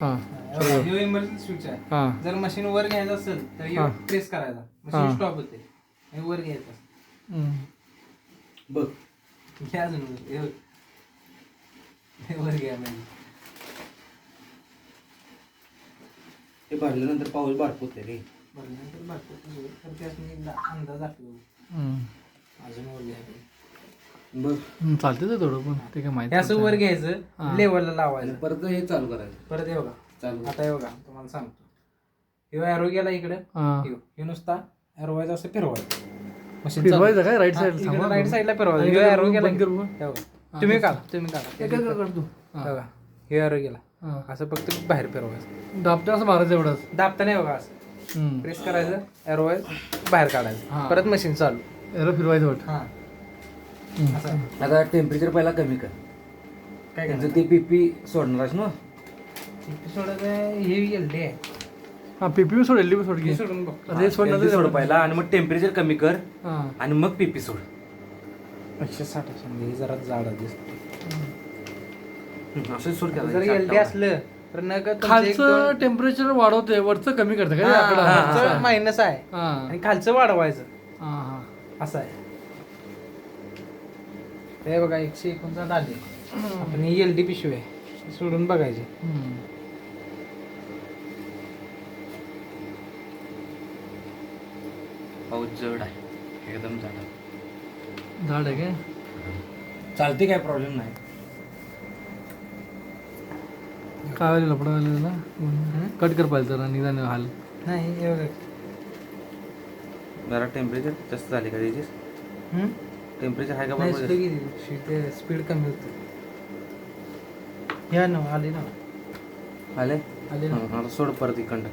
ह्यो emergency switch आहे. जर मशीन वर घ्यायचं असेल तर प्रेस करायचा, मशीन स्टॉप होते. हे वर घ्यायचं बघ घ्या अजून हे वर घ्या म्हणजे हे भरल्यानंतर पाऊस बारक होते रे. भरल्यानंतर बाकी तर त्यात एकदा अंदाज दाखवतो. अजून वर घ्यायचं बघ चालते ते थोडं पण ते काय माहिती हे असं वर घ्यायचं, लेवलला लावायचं, परत हे चालू करायचं. परत हे बघा चालू आता हे बघा तुम्हाला सांगतो. ह्यो ॲरो गेला इकडं, ह्यो नुसता ॲरो व्हायचा असं फिरवायचं. मशीन फिरवायचं काय राईट साईड राईट साईडला फिरवायचं. ह्यो ॲरो गेला हे बघा. तुम्ही काढा बघा. ह्यो ॲरो गेला असं फक्त बाहेर फिरवायचं. दाबते असं मारायचं एवढंच. दाबता नाही बघा असं प्रेस करायचं, ॲरो बाहेर काढायचं, परत मशीन चालू. एरो फिरवायचं वाट. हां आता टेम्परेचर पहिला कमी कर. काय त्यांचं ते पीपी सोडणारच ना. सोडायचं हे एलडी आहे. हां पीपी सोड एल सोड हे सोडून बघ. ते सोडलं सोड पहिला आणि मग टेम्परेचर कमी कर आणि मग पीपी सोड. 160 असं हे जरा जाड दिसतं. असं सोड जर त्याला. एलडी असलं तर नका खालचं टेम्परेचर वाढवते, वरचं कमी करतं काय आकडा. मायनस आहे आणि खालचं वाढवायचं हां असं आहे. हे बघा 159 आले. आपण ही एलडी पिशवी आहे सोडून बघायची. पाऊस जड आहे एकदम जड आहे. झाड आहे काय. चालते काय प्रॉब्लेम नाही. काय वाले लपडा वाले त्याला कट कर पाहिजे जरा निदान हाल. नाही हे बघा जरा टेम्परेचर जास्त झाले का त्याची. टेम्परेचर आहे का नाही, बरोबर. स्पीड कमी होते. या ना आली ना आले आली ना. आता सोड परत इकडं.